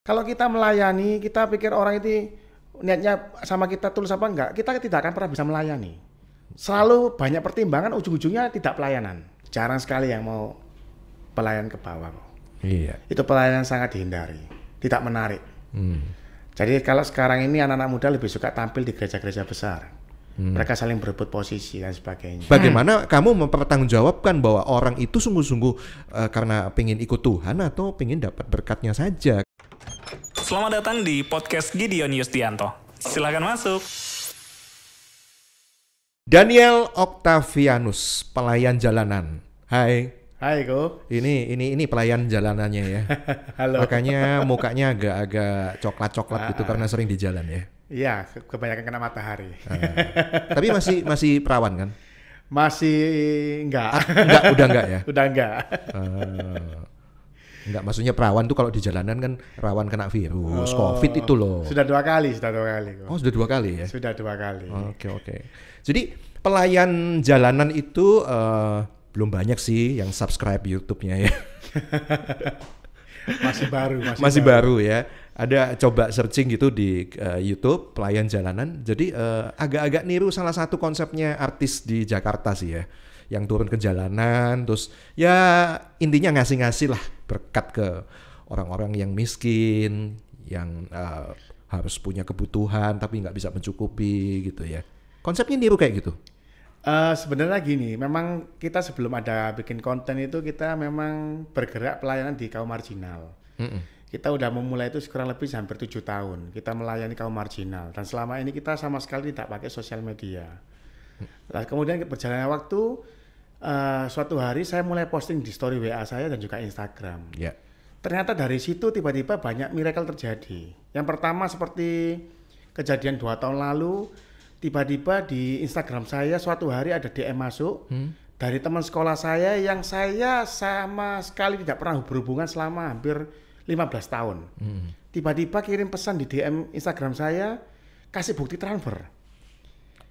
Kalau kita melayani, kita pikir orang itu niatnya sama kita tulus apa enggak, kita tidak akan pernah bisa melayani. Selalu banyak pertimbangan, ujung-ujungnya tidak pelayanan. Jarang sekali yang mau pelayan ke bawah. Iya. Itu pelayanan sangat dihindari, tidak menarik. Jadi kalau sekarang ini anak-anak muda lebih suka tampil di gereja-gereja besar. Mereka saling berebut posisi dan sebagainya. Bagaimana kamu mempertanggungjawabkan bahwa orang itu sungguh-sungguh karena pengen ikut Tuhan atau pengen dapat berkatnya saja? Selamat datang di podcast Gideon Yustianto. Silakan masuk. Daniel Octavianus, pelayan jalanan. Hai. Hai Ko. Ini pelayan jalanannya ya. Halo. Makanya mukanya agak-agak coklat-coklat gitu karena sering di jalan ya. Iya, kebanyakan kena matahari. Tapi masih perawan kan? Masih enggak. Udah enggak ya? Udah enggak. Enggak, maksudnya perawan tuh kalau di jalanan kan rawan kena virus, COVID itu loh. Sudah dua kali. Oh, sudah 2 kali ya? Sudah 2 kali. Oke. Jadi pelayan jalanan itu belum banyak sih yang subscribe YouTube-nya ya. Masih baru ya. Ada coba searching gitu di YouTube pelayan jalanan. Jadi agak-agak niru salah satu konsepnya artis di Jakarta sih ya, yang turun ke jalanan terus ya intinya ngasih-ngasih lah berkat ke orang-orang yang miskin, yang harus punya kebutuhan tapi nggak bisa mencukupi gitu ya. Konsepnya niru kayak gitu. Sebenarnya gini, memang kita sebelum ada bikin konten itu kita memang bergerak pelayanan di kaum marginal. Kita udah memulai itu kurang lebih hampir 7 tahun. Kita melayani kaum marginal dan selama ini kita sama sekali tidak pakai sosial media. Nah, kemudian berjalannya waktu, suatu hari saya mulai posting di story WA saya dan juga Instagram. Yeah. Ternyata dari situ tiba-tiba banyak miracle terjadi. Yang pertama seperti kejadian 2 tahun lalu, tiba-tiba di Instagram saya suatu hari ada DM masuk dari teman sekolah saya yang saya sama sekali tidak pernah berhubungan selama hampir 15 tahun. Tiba-tiba kirim pesan di DM Instagram saya, kasih bukti transfer.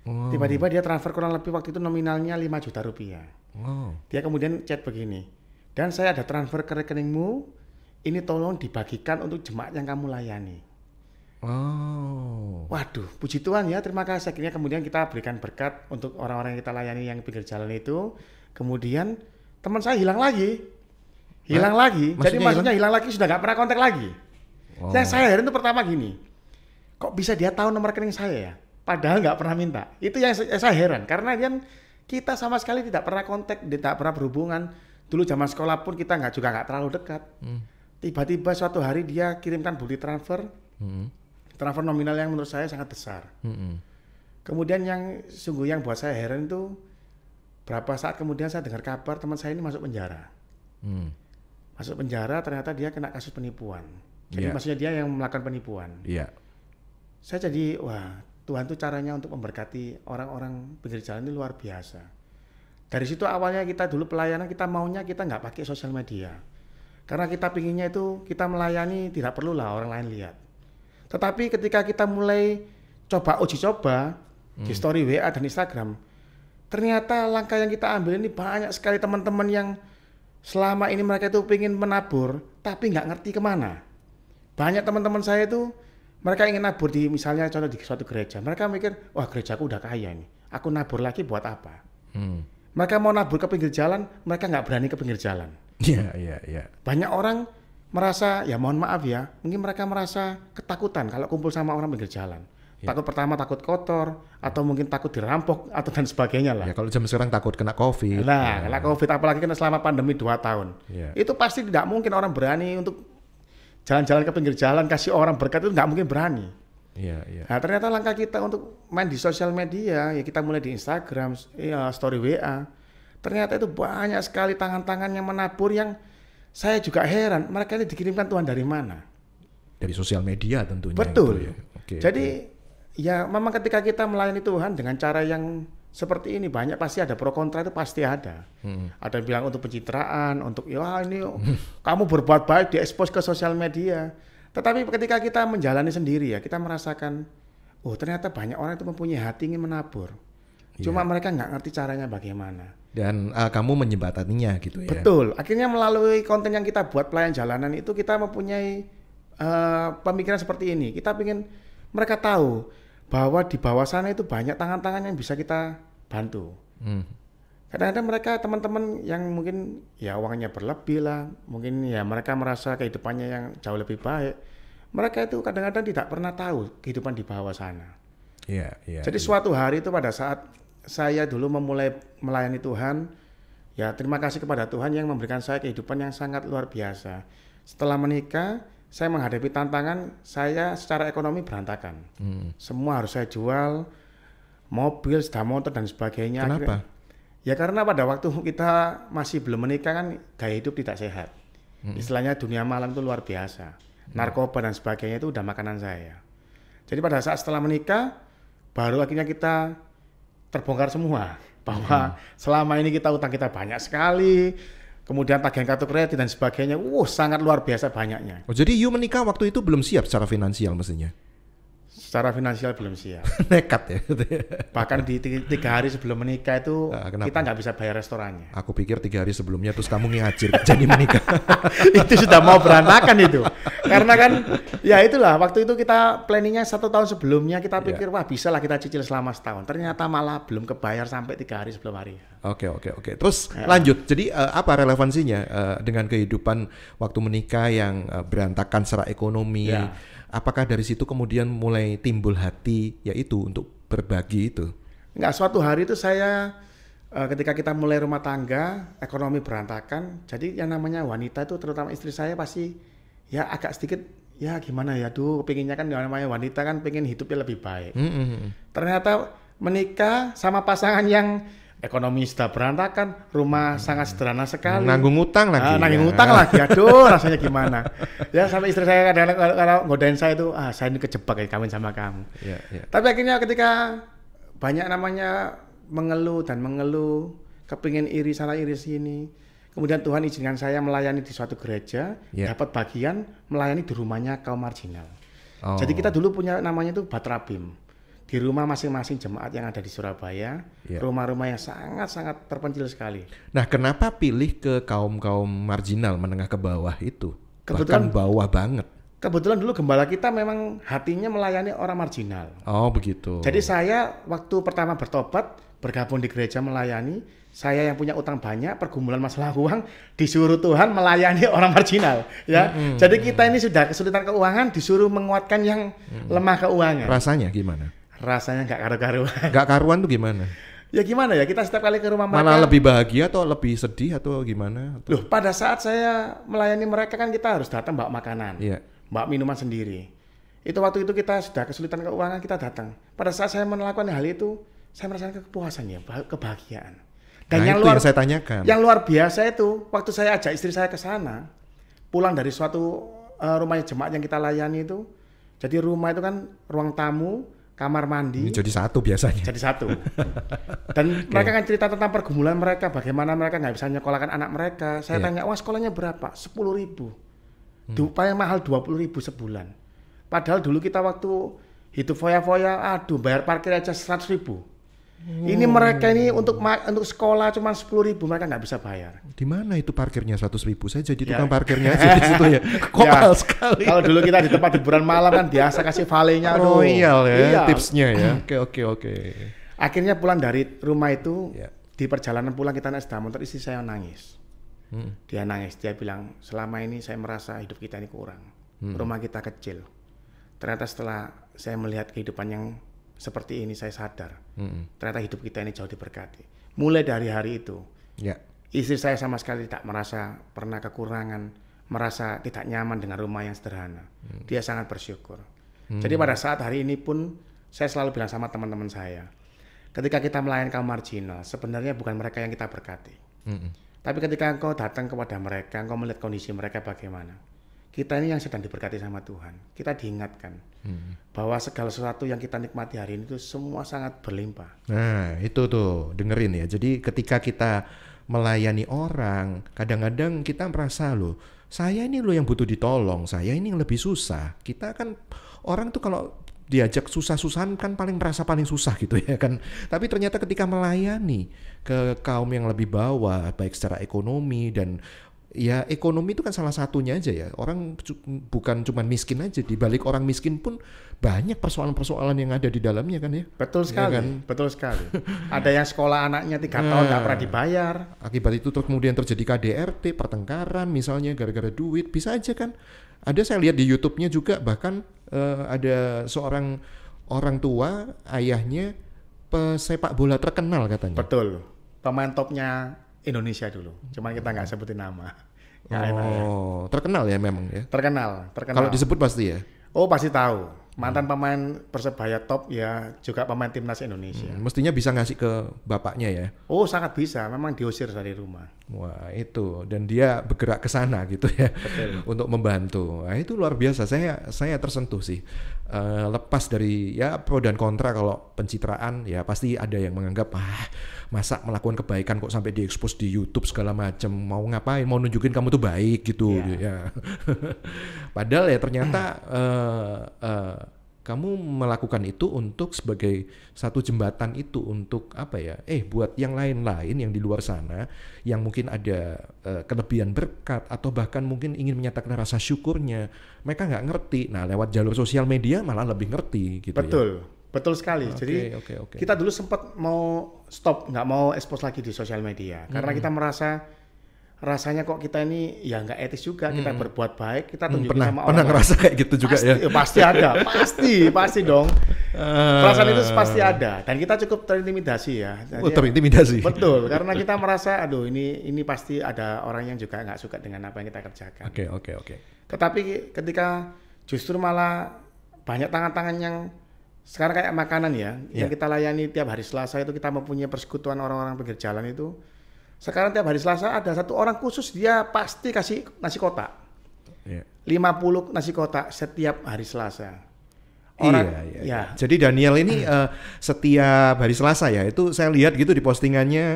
Tiba-tiba dia transfer kurang lebih waktu itu nominalnya 5 juta rupiah. Dia kemudian chat begini, dan saya ada transfer ke rekeningmu, ini tolong dibagikan untuk jemaat yang kamu layani. Waduh, puji Tuhan ya, terima kasih. Akhirnya kemudian kita berikan berkat untuk orang-orang yang kita layani yang pinggir jalan itu. Kemudian teman saya hilang lagi. Jadi maksudnya hilang lagi, sudah nggak pernah kontak lagi. Yang saya heran itu pertama gini, kok bisa dia tahu nomor rekening saya ya? Padahal nggak pernah minta. Itu yang saya heran, karena kan kita sama sekali tidak pernah kontak, tidak pernah berhubungan. Dulu zaman sekolah pun kita nggak terlalu dekat. Tiba-tiba suatu hari dia kirimkan bukti transfer, transfer nominal yang menurut saya sangat besar. Kemudian yang buat saya heran itu, berapa saat kemudian saya dengar kabar teman saya ini masuk penjara. Masuk penjara, ternyata dia kena kasus penipuan. Jadi maksudnya dia yang melakukan penipuan. Saya jadi, wah, Tuhan tuh caranya untuk memberkati orang-orang pinggir jalan ini luar biasa. Dari situ awalnya kita dulu pelayanan, kita maunya kita nggak pakai sosial media. Karena kita pinginnya itu kita melayani tidak perlulah orang lain lihat. Tetapi ketika kita mulai uji coba di story WA dan Instagram, ternyata langkah yang kita ambil ini banyak sekali teman-teman yang selama ini mereka itu pengen menabur, tapi nggak ngerti kemana. Banyak teman-teman saya itu, mereka ingin nabur di misalnya contoh di suatu gereja. Mereka mikir, wah gerejaku udah kaya nih, aku nabur lagi buat apa? Mereka mau nabur ke pinggir jalan, mereka nggak berani ke pinggir jalan. Iya. Banyak orang merasa, ya mohon maaf ya, mungkin mereka merasa ketakutan kalau kumpul sama orang pinggir jalan. Takut pertama takut kotor, atau mungkin takut dirampok, atau dan sebagainya lah. Ya kalau zaman sekarang takut kena COVID. Nah, kena COVID, apalagi kan selama pandemi 2 tahun. Itu pasti tidak mungkin orang berani untuk jalan-jalan ke pinggir jalan, kasih orang berkat, itu nggak mungkin berani. Nah, ternyata langkah kita untuk main di sosial media, ya kita mulai di Instagram, story WA. Ternyata itu banyak sekali tangan-tangan yang menabur yang saya juga heran, mereka ini dikirimkan Tuhan dari mana? Dari sosial media tentunya. Betul. Gitu ya. Jadi ya memang ketika kita melayani Tuhan dengan cara yang seperti ini, banyak pasti ada pro kontra, itu pasti ada. Ada yang bilang untuk pencitraan, untuk ya ini kamu berbuat baik diekspos ke sosial media. Tetapi ketika kita menjalani sendiri ya, kita merasakan, oh ternyata banyak orang itu mempunyai hati ingin menabur. Cuma mereka nggak ngerti caranya bagaimana. Dan kamu menjembataninya gitu ya. Betul. Akhirnya melalui konten yang kita buat pelayan jalanan itu kita mempunyai pemikiran seperti ini. Kita ingin mereka tahu bahwa di bawah sana itu banyak tangan-tangan yang bisa kita bantu. Kadang-kadang mereka teman-teman yang mungkin ya uangnya berlebih lah, mungkin ya mereka merasa kehidupannya yang jauh lebih baik. Mereka itu kadang-kadang tidak pernah tahu kehidupan di bawah sana. Jadi suatu hari itu pada saat saya dulu memulai melayani Tuhan, ya terima kasih kepada Tuhan yang memberikan saya kehidupan yang sangat luar biasa. Setelah menikah, saya menghadapi tantangan, saya secara ekonomi berantakan. Semua harus saya jual, mobil, sepeda motor dan sebagainya. Kenapa? Ya karena pada waktu kita masih belum menikah kan gaya hidup tidak sehat. Istilahnya dunia malam itu luar biasa. Narkoba dan sebagainya itu udah makanan saya. Jadi pada saat setelah menikah, baru akhirnya kita terbongkar semua. Bahwa selama ini utang kita banyak sekali. Kemudian tagihan kartu kredit dan sebagainya, sangat luar biasa banyaknya. Oh, jadi you menikah waktu itu belum siap secara finansial mestinya? Secara finansial belum siap. Nekat ya? Bahkan di 3 hari sebelum menikah itu kita nggak bisa bayar restorannya. Aku pikir 3 hari sebelumnya terus kamu ngajir jadi menikah. Itu sudah mau berantakan itu. Karena kan ya itulah waktu itu kita planningnya 1 tahun sebelumnya kita pikir wah bisa lah kita cicil selama setahun. Ternyata malah belum kebayar sampai 3 hari sebelum hari. Oke. Terus lanjut. Jadi apa relevansinya dengan kehidupan waktu menikah yang berantakan secara ekonomi? Apakah dari situ kemudian mulai timbul hati yaitu untuk berbagi itu? Enggak, suatu hari itu saya ketika kita mulai rumah tangga, ekonomi berantakan. Jadi yang namanya wanita itu terutama istri saya pasti ya agak sedikit ya gimana ya pengennya kan yang namanya wanita kan pengen hidupnya lebih baik. Ternyata menikah sama pasangan yang ekonomi sudah berantakan, rumah sangat sederhana sekali. Nanggung utang lagi. Nanggung utang lagi, aduh rasanya gimana. Ya sampai istri saya kadang kalau ngodain saya itu, saya ini kejebak ya kawin sama kamu. Tapi akhirnya ketika banyak namanya mengeluh, kepingin iri sana iri sini. Kemudian Tuhan izinkan saya melayani di suatu gereja, dapat bagian melayani di rumahnya kaum marginal. Jadi kita dulu punya namanya itu Batrabim. Di rumah masing-masing jemaat yang ada di Surabaya, rumah-rumah yang sangat-sangat terpencil sekali. Nah, kenapa pilih ke kaum-kaum marginal menengah ke bawah itu? Bahkan bawah banget. Kebetulan dulu gembala kita memang hatinya melayani orang marginal. Oh, begitu. Jadi saya waktu pertama bertobat, bergabung di gereja melayani, saya yang punya utang banyak, pergumulan masalah uang, disuruh Tuhan melayani orang marginal. Ya, jadi kita ini sudah kesulitan keuangan, disuruh menguatkan yang lemah keuangan. Rasanya gimana? Rasanya nggak karu-karuan. Nggak karuan tuh gimana? Ya gimana ya, kita setiap kali ke rumah mereka. Mana lebih bahagia atau lebih sedih atau gimana? Loh, pada saat saya melayani mereka kan kita harus datang bawa makanan, bawa minuman sendiri. Itu waktu itu kita sudah kesulitan keuangan, kita datang. Pada saat saya melakukan hal itu, saya merasakan kepuasan ya, kebahagiaan. Dan yang saya tanyakan. Yang luar biasa itu, waktu saya ajak istri saya ke sana, pulang dari suatu rumah jemaat yang kita layani itu, jadi rumah itu kan ruang tamu, kamar mandi. Ini jadi satu biasanya. Jadi satu. Dan mereka kan cerita tentang pergumulan mereka, bagaimana mereka nggak bisa nyekolahkan anak mereka. Saya tanya, wah sekolahnya berapa? 10.000. Paling mahal 20.000 sebulan. Padahal dulu kita waktu hidup foya-foya, bayar parkir aja 100.000. Ini mereka ini untuk sekolah cuma 10.000 mereka nggak bisa bayar. Di mana itu parkirnya 100.000? Saya jadi tukang parkirnya aja di situ ya. Kok mahal sekali. Kalau dulu kita di tempat hiburan malam kan biasa kasih valenya. Royal ya tipsnya ya. Oke. Akhirnya pulang dari rumah itu, di perjalanan pulang kita naik sepeda motor, istri saya nangis. Dia nangis, dia bilang selama ini saya merasa hidup kita ini kurang. Rumah kita kecil. Ternyata setelah saya melihat kehidupan yang seperti ini saya sadar, ternyata hidup kita ini jauh diberkati. Mulai dari hari itu, istri saya sama sekali tidak merasa pernah kekurangan, merasa tidak nyaman dengan rumah yang sederhana. Dia sangat bersyukur. Jadi pada saat hari ini pun, saya selalu bilang sama teman-teman saya, ketika kita melayani kaum marginal, sebenarnya bukan mereka yang kita berkati. Tapi ketika engkau datang kepada mereka, engkau melihat kondisi mereka bagaimana, kita ini yang sedang diberkati sama Tuhan. Kita diingatkan bahwa segala sesuatu yang kita nikmati hari ini itu semua sangat berlimpah. Nah, itu tuh, dengerin ya. Jadi ketika kita melayani orang, kadang-kadang kita merasa loh, saya ini loh yang butuh ditolong, saya ini yang lebih susah. Kita kan, orang tuh kalau diajak susah-susahan kan merasa paling susah gitu ya kan. Tapi ternyata ketika melayani ke kaum yang lebih bawah, baik secara ekonomi dan ya ekonomi itu kan salah satunya aja ya. Orang bukan cuma miskin aja, di balik orang miskin pun banyak persoalan-persoalan yang ada di dalamnya kan ya. Betul sekali, ya kan? Betul sekali. Ada yang sekolah anaknya 3 tahun nggak pernah dibayar. Akibat itu kemudian terjadi KDRT, pertengkaran misalnya gara-gara duit, bisa aja kan. Ada saya lihat di YouTube-nya juga bahkan ada seorang orang tua, ayahnya pesepak bola terkenal katanya. Betul, pemain topnya Indonesia dulu, cuman kita nggak sebutin nama. Terkenal ya memang ya. Terkenal. Kalau disebut pasti ya. Oh pasti tahu. Mantan pemain Persebaya top ya, juga pemain timnas Indonesia. Mestinya bisa ngasih ke bapaknya ya. Oh sangat bisa, memang diusir dari rumah. Wah itu, dan dia bergerak ke sana gitu ya. Betul. Untuk membantu. Nah, itu luar biasa. Saya tersentuh sih. Lepas dari ya pro dan kontra, kalau pencitraan ya pasti ada yang menganggap masa melakukan kebaikan kok sampai diekspos di YouTube segala macam, mau ngapain, mau nunjukin kamu tuh baik gitu ya. Padahal ya ternyata kamu melakukan itu untuk sebagai satu jembatan itu untuk apa ya? Buat yang lain-lain yang di luar sana yang mungkin ada kelebihan berkat atau bahkan mungkin ingin menyatakan rasa syukurnya, mereka nggak ngerti. Nah, lewat jalur sosial media malah lebih ngerti gitu. Betul. Ya. Betul sekali. Jadi kita dulu sempat mau stop, nggak mau expose lagi di sosial media karena kita merasa rasanya kok kita ini ya nggak etis juga, kita berbuat baik, kita tunjukin sama orang. Pernah ngerasa kayak gitu juga pasti, ya? Pasti ada, pasti dong. Perasaan itu pasti ada dan kita cukup terintimidasi ya. Jadi, terintimidasi. Betul, karena kita merasa aduh ini pasti ada orang yang juga nggak suka dengan apa yang kita kerjakan. Oke. Tetapi ketika justru malah banyak tangan-tangan yang sekarang kayak makanan ya, yang kita layani tiap hari Selasa itu, kita mempunyai persekutuan orang-orang pinggir jalan itu. Sekarang tiap hari Selasa ada satu orang khusus, dia pasti kasih nasi kotak. 50 nasi kotak setiap hari Selasa. Iya. Jadi Daniel ini setiap hari Selasa ya, itu saya lihat gitu di postingannya,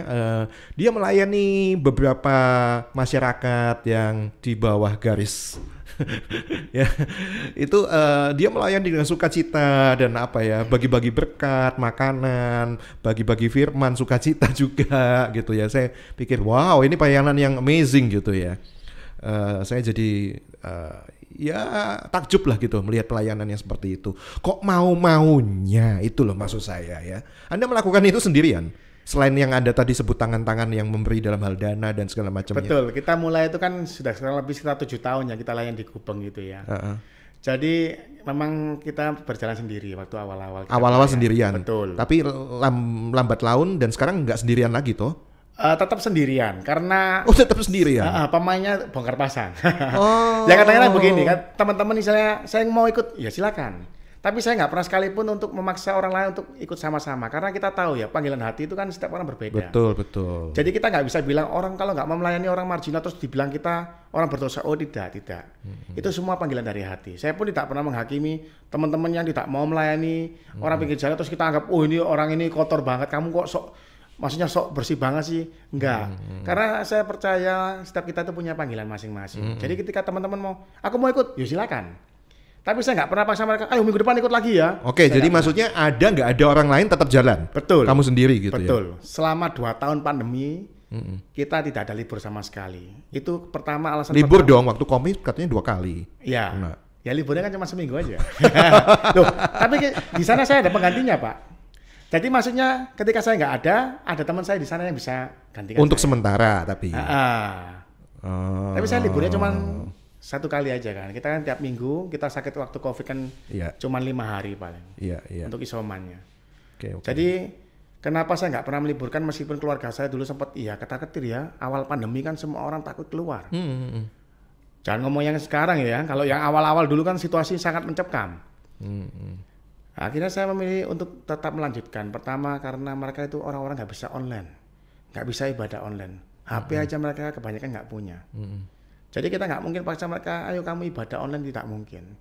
dia melayani beberapa masyarakat yang di bawah garis ya, itu dia melayani dengan sukacita dan apa ya, bagi-bagi berkat, makanan, bagi-bagi firman, sukacita juga gitu ya. Saya pikir wow, ini pelayanan yang amazing gitu ya. Saya jadi ya takjub lah gitu melihat pelayanan yang seperti itu. Kok mau-maunya, itu loh maksud saya ya. Anda melakukan itu sendirian? Selain yang Anda tadi sebut tangan-tangan yang memberi dalam hal dana dan segala macamnya. Betul, kita mulai itu kan sudah sekarang lebih sekitar 7 tahun ya kita layan di Gubeng gitu ya. Jadi memang kita berjalan sendiri waktu awal-awal. Awal-awal sendirian. Betul. Tapi lambat laun dan sekarang nggak sendirian lagi toh? Tetap sendirian karena tetap sendirian. Pemainnya bongkar pasang. Ya kadang-kadang begini kan, teman-teman misalnya saya mau ikut, ya silakan. Tapi saya nggak pernah sekalipun untuk memaksa orang lain untuk ikut sama-sama karena kita tahu ya panggilan hati itu kan setiap orang berbeda. Betul. Jadi kita nggak bisa bilang orang kalau nggak mau melayani orang marginal terus dibilang kita orang berdosa. Oh tidak. Itu semua panggilan dari hati. Saya pun tidak pernah menghakimi teman-teman yang tidak mau melayani orang pinggir jalan terus kita anggap oh ini orang ini kotor banget, kamu kok sok bersih banget sih. Enggak. Karena saya percaya setiap kita itu punya panggilan masing-masing. Jadi ketika teman-teman aku mau ikut, ya silakan. Tapi saya nggak pernah paksa mereka, ayo minggu depan ikut lagi ya. Oke, jadi maksudnya nggak ada orang lain tetap jalan? Betul. Kamu sendiri gitu. Betul. Ya? Selama 2 tahun pandemi, kita tidak ada libur sama sekali. Itu pertama alasan. Libur dong, waktu komik katanya 2 kali. Iya. Ya liburnya kan cuma seminggu aja. Loh, tapi di sana saya ada penggantinya Pak. Jadi maksudnya ketika saya nggak ada teman saya di sana yang bisa gantikan. Untuk saya. Sementara tapi. Tapi saya liburnya cuma 1 kali aja kan. Kita kan tiap minggu, kita sakit waktu COVID kan cuma 5 hari paling. Iya. Untuk isomannya. Okay. Jadi kenapa saya nggak pernah meliburkan meskipun keluarga saya dulu sempat ketar-ketir ya. Awal pandemi kan semua orang takut keluar. Jangan ngomong yang sekarang ya. Kalau yang awal-awal dulu kan situasi sangat mencekam. Akhirnya saya memilih untuk tetap melanjutkan. Pertama karena mereka itu orang-orang nggak bisa online. Nggak bisa ibadah online. HP aja mereka kebanyakan nggak punya. Jadi kita nggak mungkin paksa mereka, ayo kamu ibadah online, tidak mungkin.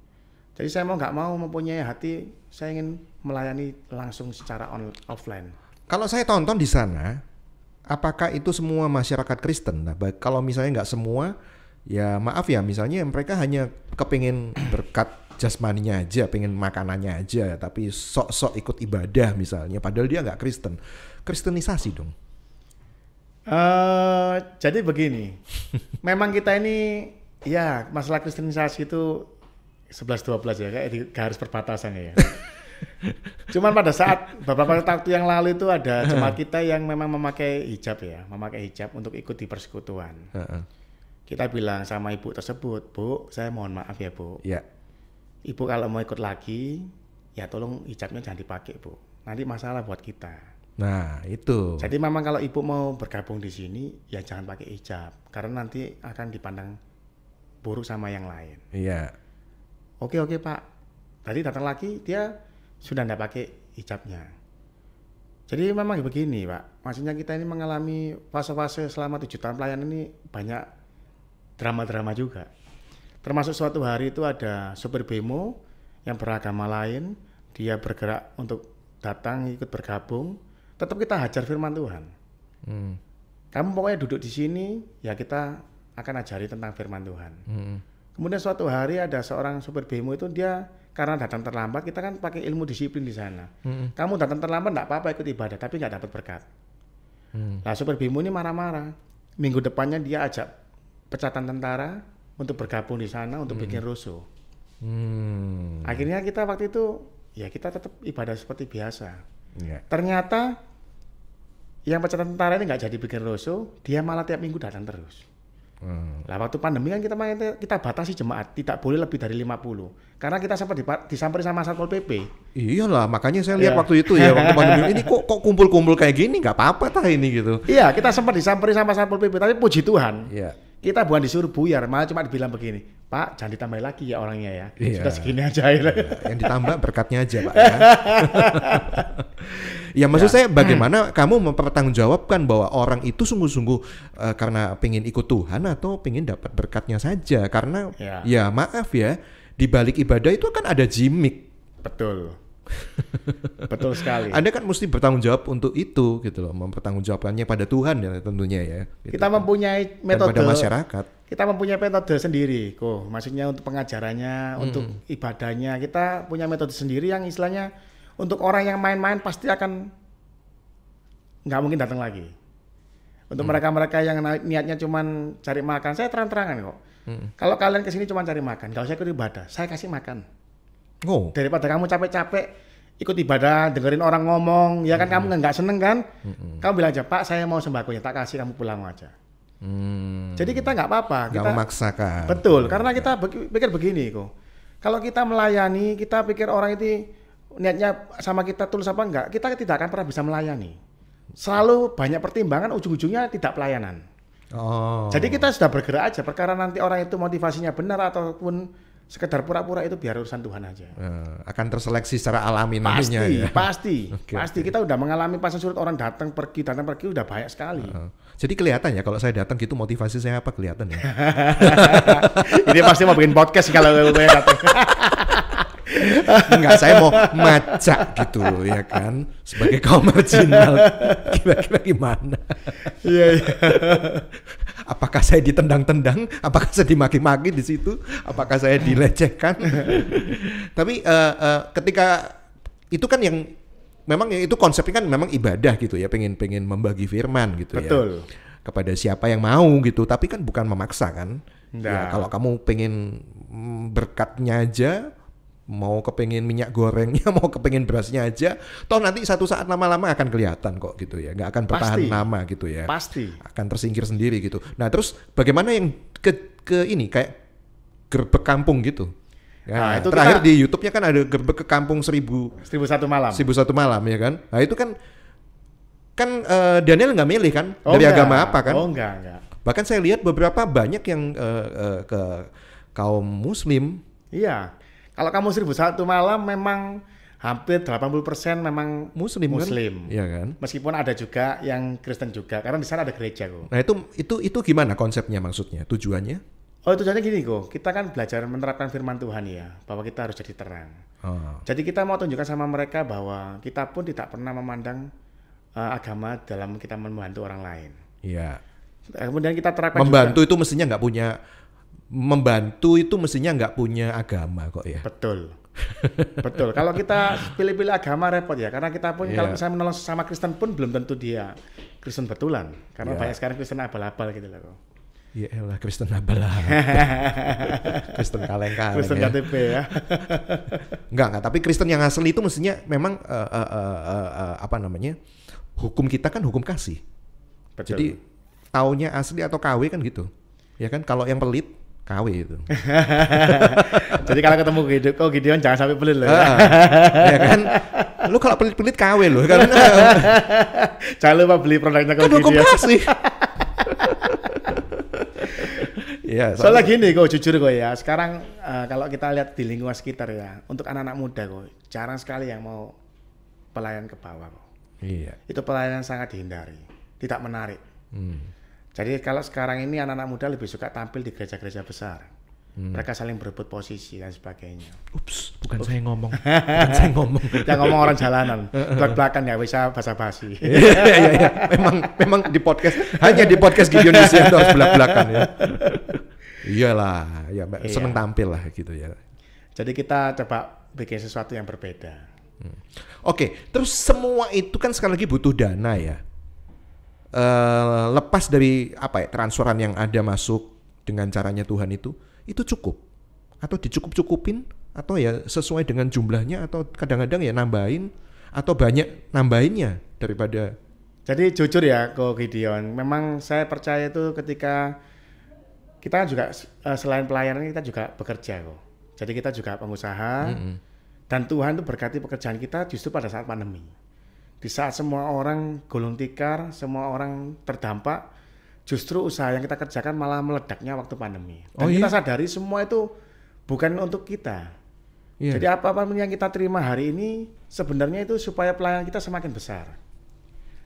Jadi saya nggak mau mempunyai hati, saya ingin melayani langsung secara offline. Kalau saya tonton di sana, apakah itu semua masyarakat Kristen? Nah, kalau misalnya nggak semua, ya maaf ya, misalnya mereka hanya kepingin berkat jasmaninya aja, pengen makanannya aja, tapi sok-sok ikut ibadah misalnya, padahal dia nggak Kristen. Kristenisasi dong. Jadi begini, memang kita ini ya masalah kristenisasi itu 11-12 ya, kayak di garis perbatasan ya. Cuman pada saat beberapa waktu yang lalu itu ada jemaat kita yang memang memakai hijab ya, memakai hijab untuk ikut di persekutuan. Kita bilang sama ibu tersebut, Bu, saya mohon maaf ya Bu. Ya. Ibu kalau mau ikut lagi, ya tolong hijabnya jangan dipakai Bu. Nanti masalah buat kita. Nah itu. Jadi memang kalau ibu mau bergabung di sini, ya jangan pakai hijab, karena nanti akan dipandang buruk sama yang lain. Iya. Oke Pak. Tadi datang lagi dia sudah tidak pakai hijabnya. Jadi memang begini Pak, maksudnya kita ini mengalami fase-fase selama 7 tahun pelayanan ini banyak drama-drama juga. Termasuk suatu hari itu ada sopir bemo yang beragama lain, dia bergerak untuk datang ikut bergabung, tetap kita hajar firman Tuhan. Kamu pokoknya duduk di sini, ya kita akan ajari tentang firman Tuhan. Kemudian suatu hari ada seorang sopir bemo itu dia karena datang terlambat, kita kan pakai ilmu disiplin di sana. Kamu datang terlambat enggak apa-apa ikut ibadah, tapi enggak dapat berkat. Nah, sopir bemo ini marah-marah. Minggu depannya dia ajak pecatan tentara untuk bergabung di sana untuk bikin rusuh. Akhirnya kita waktu itu ya kita tetap ibadah seperti biasa. Ternyata yang pecatan tentara ini enggak jadi bikin rusuh, dia malah tiap minggu datang terus. Lah waktu pandemi kan kita batasi jemaat, tidak boleh lebih dari 50. Karena kita sempat disamperin sama Satpol PP. Iyalah, makanya saya lihat waktu itu ya, waktu pandemi ini kok kumpul-kumpul kayak gini, nggak apa-apa tah ini gitu. Iya, kita sempat disamperin sama Satpol PP, tapi puji Tuhan. Kita bukan disuruh buyar, malah cuma dibilang begini, Pak jangan ditambah lagi ya orangnya ya. Sudah segini aja. Yang ditambah berkatnya aja Pak ya. Ya maksud saya bagaimana kamu mempertanggungjawabkan bahwa orang itu sungguh-sungguh karena pengen ikut Tuhan atau pengen dapat berkatnya saja, karena ya maaf ya, di balik ibadah itu kan ada gimmick. Betul. Betul sekali. Anda kan mesti bertanggung jawab untuk itu gitu loh, mempertanggungjawabkannya pada Tuhan ya tentunya ya. Gitu. Kita mempunyai metode. Dan pada masyarakat. Kita mempunyai metode sendiri, maksudnya untuk pengajarannya, untuk ibadahnya, kita punya metode sendiri yang istilahnya untuk orang yang main-main pasti akan nggak mungkin datang lagi. Untuk mereka-mereka yang niatnya cuma cari makan, saya terang-terangan kok. Kalau kalian kesini cuma cari makan, nggak usah ikut ibadah, saya kasih makan. Daripada kamu capek-capek ikut ibadah, dengerin orang ngomong, ya kan kamu nggak seneng kan? Kamu bilang aja, Pak saya mau sembakonya, tak kasih kamu pulang aja. Jadi kita nggak apa-apa. Nggak memaksakan. Betul, karena kita pikir begini kok. Kalau kita melayani, kita pikir orang itu niatnya sama kita tulus apa enggak, kita tidak akan pernah bisa melayani. Selalu banyak pertimbangan, ujung-ujungnya tidak pelayanan. Jadi kita sudah bergerak aja, perkara nanti orang itu motivasinya benar ataupun sekedar pura-pura itu biar urusan Tuhan aja. Akan terseleksi secara alami nantinya ya. Pasti. Kita udah mengalami pasang surut orang datang pergi udah banyak sekali. Jadi kelihatan ya kalau saya datang gitu motivasi saya apa kelihatan ya. Ini pasti mau bikin podcast kalau gue datang. Enggak, saya mau macak gitu ya kan, sebagai kaum marginal. Kira-kira gimana? Iya. Apakah saya ditendang-tendang? Apakah saya dimaki-maki di situ? Apakah saya dilecehkan? Tapi ketika itu kan yang memang itu konsepnya kan memang ibadah gitu ya, pengen membagi firman gitu. Betul. Ya kepada siapa yang mau gitu, tapi kan bukan memaksa kan. Ya, kalau kamu pengen berkatnya aja, mau kepengen minyak gorengnya, mau kepengen berasnya aja, toh nanti satu saat lama-lama akan kelihatan kok gitu ya, nggak akan bertahan lama gitu ya, pasti akan tersingkir sendiri gitu. Nah terus bagaimana yang ke ini kayak gerbek kampung gitu? Nah, itu terakhir di YouTube-nya kan ada gerbek ke kampung 1001 malam. 1001 malam ya kan? Nah itu kan Daniel nggak milih kan dari agama apa kan? Oh enggak. Bahkan saya lihat beberapa banyak yang ke kaum Muslim. Iya. Kalau kamu 1001 malam memang hampir 80% memang Muslim. Kan? Iya kan? Meskipun ada juga yang Kristen juga, karena di sana ada gereja kok. Nah itu gimana konsepnya, maksudnya, tujuannya? Oh tujuannya gini kok, kita kan belajar menerapkan firman Tuhan ya, bahwa kita harus jadi terang. Jadi kita mau tunjukkan sama mereka bahwa kita pun tidak pernah memandang agama dalam kita membantu orang lain. Iya. Kemudian kita terapkan membantu juga. Membantu itu mestinya nggak punya agama kok ya. Betul. Kalau kita pilih-pilih agama repot ya, karena kita pun kalau misalnya menolong sama Kristen pun belum tentu dia Kristen betulan. Karena Ya. banyak sekarang Kristen abal-abal gitu loh kok. Ya elah Kristen abal. Kristen kaleng-kaleng Kristen ya. KTP ya. Enggak, tapi Kristen yang asli itu mestinya memang apa namanya? Hukum kita kan hukum kasih. Betul. Jadi taunya asli atau KW kan gitu. Ya kan kalau yang pelit KW itu. Jadi kalau ketemu Gideon jangan sampai pelit loh. Ya kan? Lu kalau pelit-pelit KW loh karena Jangan lupa beli produknya kan hukum Gideon. kasih. Ya, Soalnya gini kok jujur kok ya, sekarang kalau kita lihat di lingkungan sekitar ya, untuk anak-anak muda kok jarang sekali yang mau pelayan ke bawah kok. Iya. Itu pelayanan sangat dihindari, tidak menarik. Jadi kalau sekarang ini anak-anak muda lebih suka tampil di gereja-gereja besar. Mereka saling berebut posisi dan sebagainya. Ups, bukan saya ngomong. Bukan saya ngomong. Yang ngomong orang jalanan, belak-belakan nggak bisa basa-basi. Iya. Memang di podcast hanya di podcast Gideon Yustianto harus belak-belakan ya. Iyalah, ya seneng tampil lah gitu ya. Jadi kita coba bikin sesuatu yang berbeda. Oke, terus semua itu kan sekali lagi butuh dana ya. Lepas dari apa ya transferan yang ada masuk dengan caranya Tuhan itu cukup atau dicukup-cukupin atau ya sesuai dengan jumlahnya atau kadang-kadang ya nambahin atau banyak nambahinnya daripada. Jadi jujur ya Ko Gideon, memang saya percaya itu ketika kita juga selain pelayanan kita juga bekerja kok. Jadi kita juga pengusaha dan Tuhan itu berkati pekerjaan kita justru pada saat pandemi. Di saat semua orang gulung tikar, semua orang terdampak, justru usaha yang kita kerjakan malah meledaknya waktu pandemi. Dan kita sadari semua itu bukan untuk kita. Yeah. Jadi apa-apa yang kita terima hari ini sebenarnya itu supaya pelayanan kita semakin besar.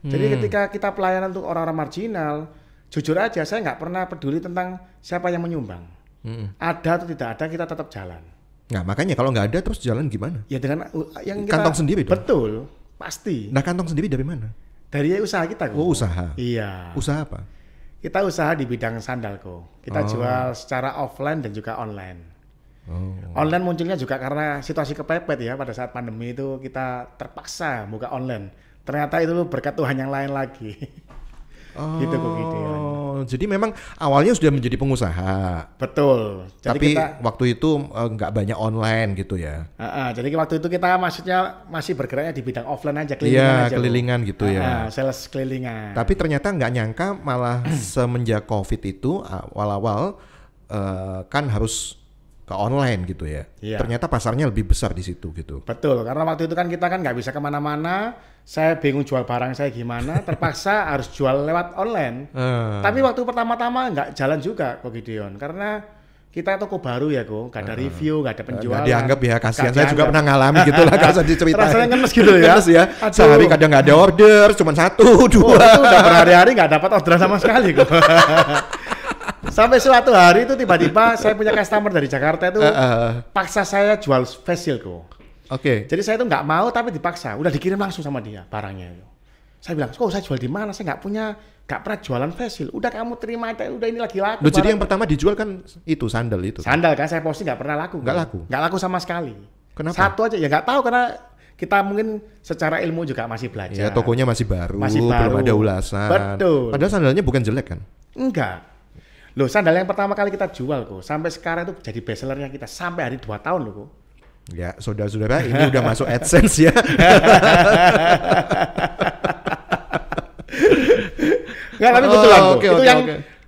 Jadi ketika kita pelayanan untuk orang-orang marginal, jujur aja saya nggak pernah peduli tentang siapa yang menyumbang. Ada atau tidak ada kita tetap jalan. Nah makanya kalau nggak ada terus jalan gimana? Ya dengan yang kita Kantong sendiri dong? Betul, pasti. Nah kantong sendiri dari mana? Dari usaha kita kok. Oh usaha. Iya. Usaha apa? Kita usaha di bidang sandal kok. Kita jual secara offline dan juga online. Online munculnya juga karena situasi kepepet ya, pada saat pandemi itu kita terpaksa buka online. Ternyata itu berkat Tuhan yang lain lagi. Gitu kok Gideon. Jadi memang awalnya sudah menjadi pengusaha. Betul. Jadi Tapi kita, waktu itu nggak banyak online gitu ya. jadi waktu itu kita maksudnya masih bergeraknya di bidang offline aja, kelilingan Iya, aja. kelilingan gitu ya. Sales kelilingan. Tapi ternyata nggak nyangka malah semenjak COVID itu awal-awal kan harus ke online gitu ya. Iya. Ternyata pasarnya lebih besar di situ gitu. Betul, karena waktu itu kan kita kan nggak bisa kemana-mana. Saya bingung jual barang saya gimana, terpaksa harus jual lewat online. Tapi waktu pertama-tama nggak jalan juga kok Gideon, karena kita toko baru ya kok, nggak ada review, nggak ada penjualan. Nggak dianggap ya, kasihan. Saya juga dianggap. pernah ngalami gitu lah, nggak usah diceritain. Rasanya ngenes gitu ya. Ngenes ya. Aduh. Sehari kadang nggak ada order, cuma 1, 2. Itu udah berhari-hari nggak dapat orderan sama sekali kok. Sampai suatu hari itu tiba-tiba saya punya customer dari Jakarta itu paksa saya jual face shield kok. Oke. Jadi saya itu nggak mau tapi dipaksa, udah dikirim langsung sama dia barangnya itu. Saya bilang, kok saya jual di mana? Saya nggak pernah jualan face shield. Udah kamu terima aja, udah ini lagi laku. Loh, jadi yang pertama dijual kan itu sandal itu. Sandal kan saya posting nggak pernah laku. Nggak laku? Nggak laku sama sekali. Kenapa? Satu aja ya nggak tahu karena kita mungkin secara ilmu juga masih belajar. Ya tokonya masih baru, belum baru. ada ulasan. Betul. Padahal sandalnya bukan jelek kan? Enggak. Loh sandal yang pertama kali kita jual kok, sampai sekarang itu jadi bestsellernya kita sampai hari 2 tahun loh kok. Ya saudara-saudara ini udah masuk AdSense ya. Enggak, tapi betulan kok. Itu yang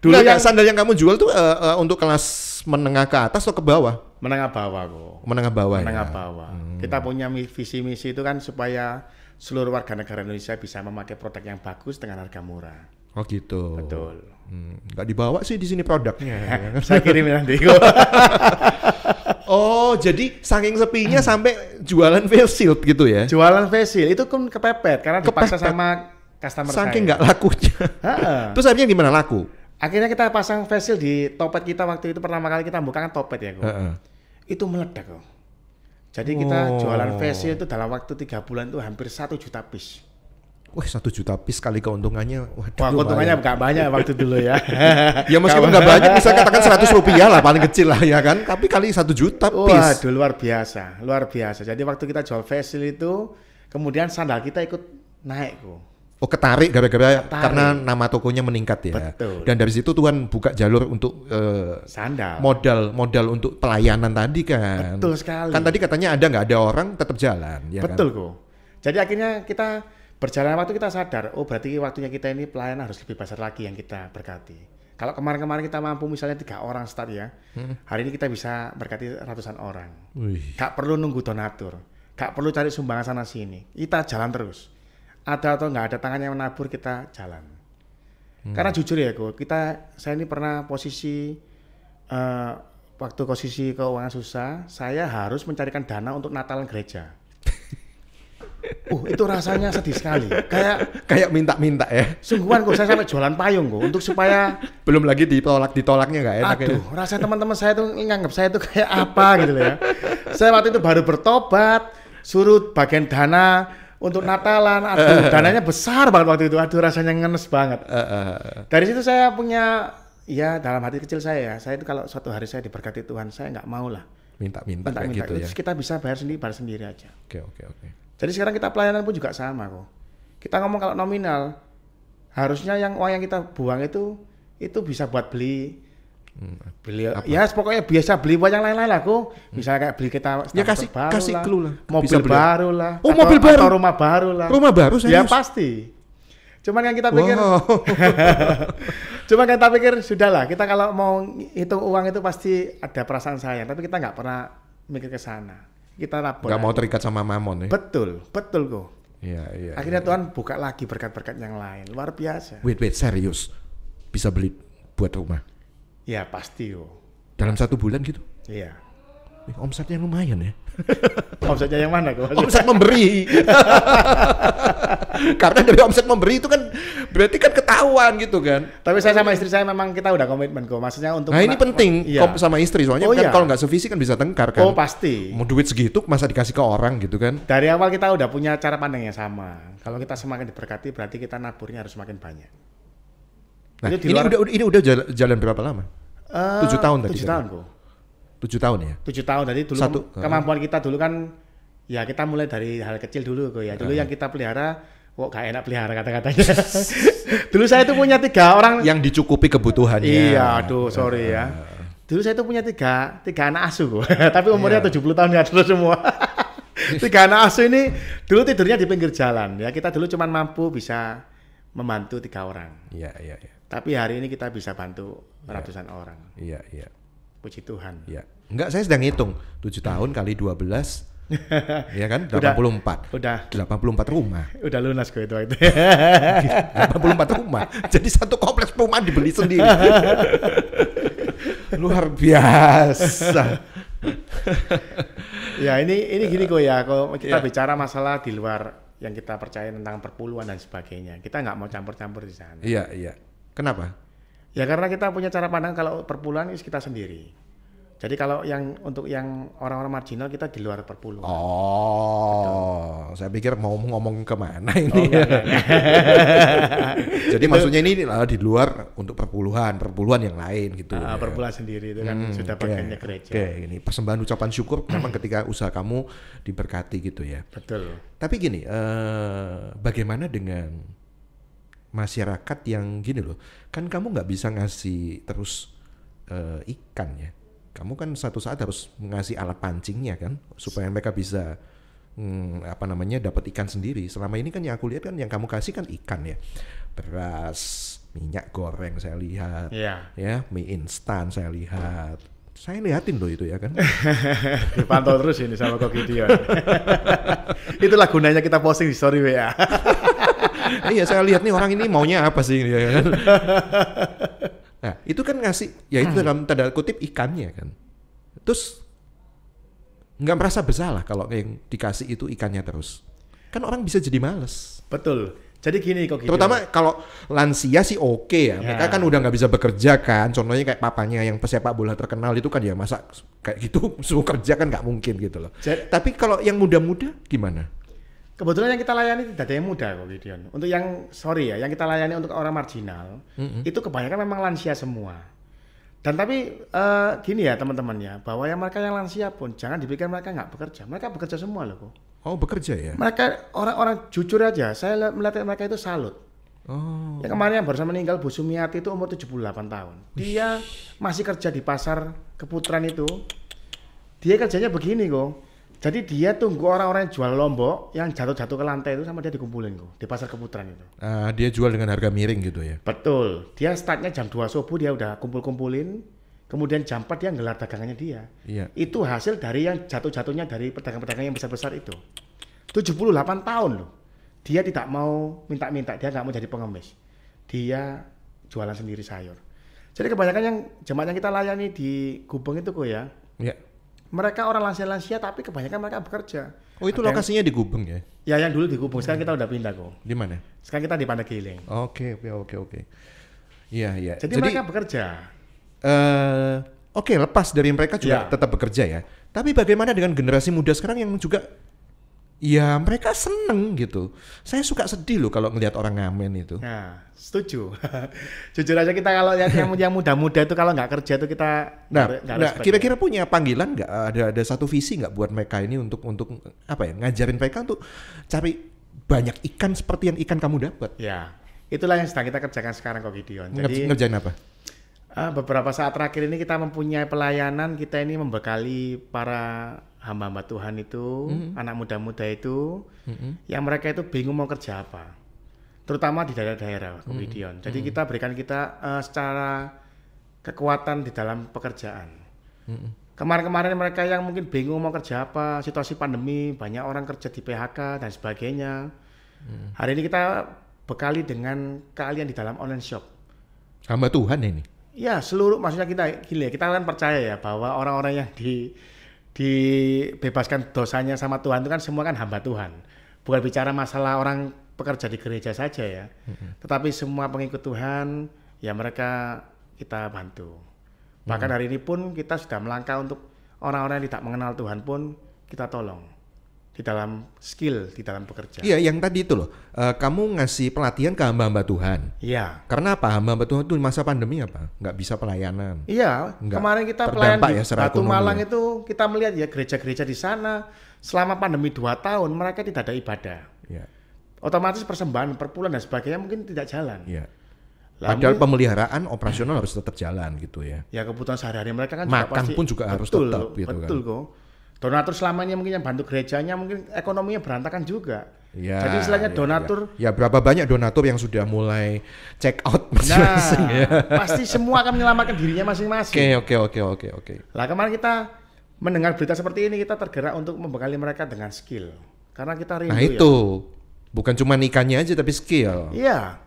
dulu Nggak, yang sandal yang kamu jual tuh untuk kelas menengah ke atas atau ke bawah? menengah bawah kok. Menengah bawah Menengah ya. bawah. Kita punya visi misi itu kan supaya seluruh warga negara Indonesia bisa memakai produk yang bagus dengan harga murah. Oh gitu. Betul. Nggak dibawa sih di sini produknya. Saya kirim nanti kok. Oh jadi saking sepinya sampai jualan face shield gitu ya? Jualan face shield itu kan kepepet karena dipaksa Kepepet. sama customer Saking saya. nggak lakunya. Heeh. Terus akhirnya gimana laku? Akhirnya kita pasang face shield di topet kita waktu itu pertama kali kita buka kan topet ya kok. Itu meledak kok. Jadi kita jualan face shield itu dalam waktu 3 bulan itu hampir 1 juta piece. Wah 1 juta piece kali keuntungannya. Waduh, Wah, keuntungannya nggak banyak waktu dulu ya. Ya meskipun nggak banyak, bisa katakan 100 rupiah lah paling kecil lah ya kan. Tapi kali 1 juta piece. Waduh, luar biasa, luar biasa. Jadi waktu kita jual face shield itu, kemudian sandal kita ikut naik kok. ketarik gara-gara karena nama tokonya meningkat ya. Betul. Dan dari situ Tuhan buka jalur untuk sandal. Modal untuk pelayanan tadi kan. Betul sekali. Kan tadi katanya nggak ada orang tetap jalan ya. Betul kan? kok. Jadi akhirnya kita berjalan waktu kita sadar, berarti waktunya kita ini pelayanan harus lebih besar lagi yang kita berkati. Kalau kemarin-kemarin kita mampu misalnya 3 orang start ya, hari ini kita bisa berkati ratusan orang. Gak perlu nunggu donatur, gak perlu cari sumbangan sana sini. Kita jalan terus. Ada atau nggak ada tangan yang menabur, kita jalan. Karena jujur ya kok, saya ini pernah posisi waktu posisi keuangan susah, saya harus mencarikan dana untuk Natalan gereja. Itu rasanya sedih sekali. Kayak minta-minta ya. Sungguhan kok, saya sampai jualan payung kok untuk supaya belum lagi ditolaknya nggak enak. Aduh, ya. Rasanya teman-teman saya tuh nganggap saya tuh kayak apa gitu loh ya. Saya waktu itu baru bertobat, suruh bagian dana untuk Natalan, dananya besar banget waktu itu. Aduh, rasanya ngenes banget. Dari situ saya punya, ya dalam hati kecil saya itu kalau suatu hari saya diberkati Tuhan, saya nggak mau lah minta gitu ya. Kita bisa bayar sendiri aja. Oke. Jadi sekarang kita pelayanan pun juga sama kok. Kita ngomong kalau nominal, harusnya uang yang kita buang itu bisa buat beli ya pokoknya biasa beli buat yang lain-lain lah kok. Misalnya kayak beli kita ya kasih clue lah. Mobil baru lah. Mobil baru. Atau rumah baru lah. Rumah baru serius? Ya pasti. Cuman yang kita pikir sudahlah, kita kalau mau hitung uang itu pasti ada perasaan sayang, tapi kita nggak pernah mikir ke sana. Kita nabur. Nggak mau terikat sama mamon ya. Betul kok. Iya. Akhirnya Tuhan buka lagi berkat-berkat yang lain, luar biasa. Wait, serius? Bisa beli buat rumah? Ya pasti kok. Dalam 1 bulan gitu? Iya. Omsetnya lumayan ya. Omsetnya yang mana kok? Omset memberi. Karena dari omset memberi itu kan berarti kan ketahuan gitu kan. Tapi saya sama istri saya memang kita udah komitmen kok. Maksudnya untuk ini penting sama istri soalnya kan kalau nggak sevisi kan bisa tengkar kan. Oh pasti. Mau duit segitu masa dikasih ke orang gitu kan. Dari awal kita udah punya cara pandang yang sama. Kalau kita semakin diberkati berarti kita naburnya harus semakin banyak. Nah, ini udah jalan berapa lama? 7 tahun tadi. 7 tahun kok. 7 tahun ya? 7 tahun. Jadi dulu kemampuan kita dulu kan, ya kita mulai dari hal kecil dulu kok ya. Dulu yang kita pelihara, kok gak enak pelihara kata-katanya. Dulu saya itu punya 3 orang. Yang dicukupi kebutuhannya. Iya, aduh sorry ya. Dulu saya itu punya 3 anak asuh kok. Tapi umurnya 70 tahun ya terus semua. 3 anak asuh ini dulu tidurnya di pinggir jalan. Ya kita dulu cuma mampu bisa membantu 3 orang. Iya. Tapi hari ini kita bisa bantu ratusan orang. Iya. Puji Tuhan. Iya. Enggak, saya sedang hitung 7 tahun kali 12. Iya kan? 84. Udah 84 rumah. Udah lunas kok itu. 84 rumah. Jadi satu kompleks perumahan dibeli sendiri. Luar biasa. Ya ini gini kok ya. Kalau kita bicara masalah di luar yang kita percaya tentang perpuluhan dan sebagainya, kita nggak mau campur-campur di sana. Iya. Kenapa? Ya karena kita punya cara pandang kalau perpuluhan itu kita sendiri. Jadi kalau untuk yang orang-orang marginal kita di luar perpuluhan. Oh, saya pikir mau ngomong kemana ini. Jadi maksudnya ini di luar untuk perpuluhan yang lain gitu. Perpuluhan sendiri itu kan sudah bagiannya gereja. Oke, ini persembahan ucapan syukur memang ketika usaha kamu diberkati gitu ya. Betul. Tapi gini, bagaimana dengan masyarakat yang gini loh, kan kamu nggak bisa ngasih terus ikan ya, kamu kan satu saat harus ngasih alat pancingnya kan, supaya mereka bisa dapat ikan sendiri. Selama ini kan yang aku lihat kan yang kamu kasih kan ikan ya, beras, minyak goreng saya lihat, ya mie instan saya lihat. Saya lihatin loh itu ya kan. Dipantau terus ini sama Kok Gideon. Itulah gunanya kita posting di story WA. Iya, saya lihat nih orang ini maunya apa sih ya kan. Nah, itu kan ngasih, ya itu dalam tanda kutip ikannya kan. Terus nggak merasa bersalah kalau yang dikasih itu ikannya terus. Kan orang bisa jadi males. Betul. Jadi gini Kok Gideon. Terutama kalau lansia sih oke ya. Mereka kan udah nggak bisa bekerja kan. Contohnya kayak papanya yang pesepak bola terkenal itu kan ya masa kayak gitu suruh kerja kan nggak mungkin gitu loh. Tapi kalau yang muda-muda gimana? Kebetulan yang kita layani tidak ada yang muda Kok Gideon. Untuk yang yang kita layani untuk orang marginal, itu kebanyakan memang lansia semua. Dan tapi gini ya teman-teman ya, bahwa yang mereka yang lansia pun jangan dipikir mereka nggak bekerja. Mereka bekerja semua loh kok. Oh, bekerja ya? Mereka orang-orang jujur aja, saya melihat mereka itu salut. Oh. Yang kemarin yang barusan meninggal Bu Sumiati itu umur 78 tahun. Dia masih kerja di pasar Keputaran itu. Dia kerjanya begini kok. Jadi dia tunggu orang-orang yang jual lombok yang jatuh-jatuh ke lantai itu sama dia dikumpulin kok di pasar Keputaran itu. Dia jual dengan harga miring gitu ya? Betul. Dia startnya jam 2 subuh dia udah kumpul-kumpulin. Kemudian jam 4 dia gelar dagangannya dia. Iya. Itu hasil dari yang jatuh-jatuhnya dari pedagang-pedagang yang besar-besar itu. 78 tahun loh. Dia tidak mau minta-minta, dia nggak mau jadi pengemis. Dia jualan sendiri sayur. Jadi kebanyakan yang jemaat yang kita layani di Gubeng itu kok ya. Iya. Mereka orang lansia-lansia tapi kebanyakan mereka bekerja. Oh, itu lokasinya di Gubeng ya? Ya yang dulu di Gubeng, sekarang kita udah pindah kok. Di mana? Sekarang kita di Pandegiling. Oke. Iya. Jadi mereka bekerja. Oke, lepas dari mereka juga tetap bekerja ya. Tapi bagaimana dengan generasi muda sekarang yang juga ya mereka seneng gitu. Saya suka sedih loh kalau ngelihat orang ngamen itu. Nah, setuju. Jujur aja kita kalau lihat yang muda-muda itu kalau nggak kerja itu kita Nah, kira-kira punya panggilan nggak? Ada satu visi nggak buat mereka ini untuk apa ya? Ngajarin mereka untuk cari banyak ikan seperti yang ikan kamu dapat. Ya, itulah yang sedang kita kerjakan sekarang kok Gideon. Jadi ngerjain apa? Beberapa saat terakhir ini kita mempunyai pelayanan, kita ini membekali para hamba-hamba Tuhan itu, anak muda-muda itu, yang mereka itu bingung mau kerja apa, terutama di daerah-daerah Gideon. Jadi kita berikan secara kekuatan di dalam pekerjaan. Kemarin-kemarin mereka yang mungkin bingung mau kerja apa, situasi pandemi, banyak orang kerja di PHK dan sebagainya. Hari ini kita bekali dengan keahlian di dalam online shop. Hamba Tuhan ini? Ya, maksudnya kita kan percaya ya bahwa orang-orang yang dibebaskan dosanya sama Tuhan itu kan semua kan hamba Tuhan. Bukan bicara masalah orang pekerja di gereja saja ya. Tetapi semua pengikut Tuhan ya mereka kita bantu. Bahkan hari ini pun kita sudah melangkah untuk orang-orang yang tidak mengenal Tuhan pun kita tolong di dalam skill, di dalam pekerjaan. Iya, yang tadi itu loh, kamu ngasih pelatihan ke hamba-hamba Tuhan. Iya. Karena apa? Hamba-hamba Tuhan itu masa pandemi apa? Nggak bisa pelayanan. Iya, kemarin kita pelayan di Batu Malang itu kita melihat ya gereja-gereja di sana selama pandemi 2 tahun mereka tidak ada ibadah. Iya. Otomatis persembahan per bulan dan sebagainya mungkin tidak jalan. Iya. Padahal pemeliharaan operasional harus tetap jalan gitu ya. Ya kebutuhan sehari-hari mereka kan makan juga pun juga harus tetap gitu kan. Betul kok. Donatur selamanya mungkin yang bantu gerejanya mungkin ekonominya berantakan juga. Ya, jadi istilahnya donatur. Ya berapa banyak donatur yang sudah mulai check out masing-masing ya. Pasti semua akan menyelamatkan dirinya masing-masing. Oke. Lah kemarin kita mendengar berita seperti ini kita tergerak untuk membekali mereka dengan skill. Karena kita rindu. Nah itu bukan cuma ikannya aja tapi skill. Iya.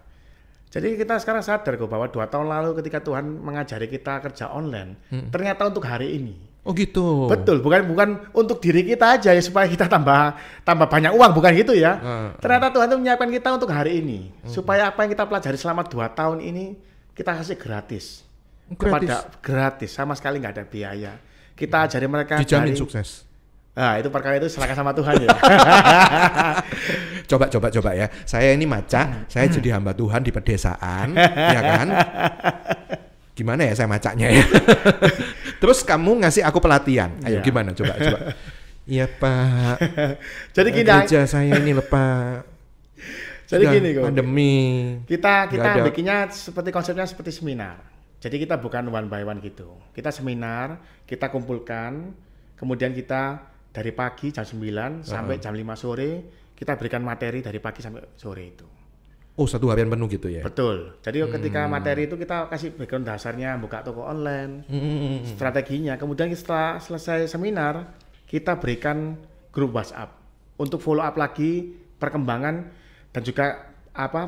Jadi kita sekarang sadar kok bahwa 2 tahun lalu ketika Tuhan mengajari kita kerja online, ternyata untuk hari ini. Oh gitu. Betul, bukan untuk diri kita aja ya supaya kita tambah banyak uang, bukan gitu ya. Ternyata Tuhan itu menyiapkan kita untuk hari ini, supaya apa yang kita pelajari selama 2 tahun ini kita kasih gratis. Gratis, sama sekali nggak ada biaya. Kita ajari mereka. Dijamin sukses. Nah itu perkara itu silakan sama Tuhan ya. Coba ya. Saya ini maca, saya jadi hamba Tuhan di pedesaan, ya kan? Gimana ya saya macanya ya? Terus kamu ngasih aku pelatihan. Ayo gimana coba. Iya Pak. Jadi gini. Gereja saya ini Pak. Jadi gini kok. Pandemi. Kita bikinnya konsepnya seperti seminar. Jadi kita bukan one by one gitu. Kita seminar, kita kumpulkan, kemudian kita dari pagi jam 9 sampai jam 5 sore kita berikan materi dari pagi sampai sore itu. Oh, 1 harian penuh gitu ya? Betul. Jadi ketika materi itu kita kasih background dasarnya, buka toko online, strateginya. Kemudian setelah selesai seminar, kita berikan grup WhatsApp untuk follow up lagi perkembangan dan juga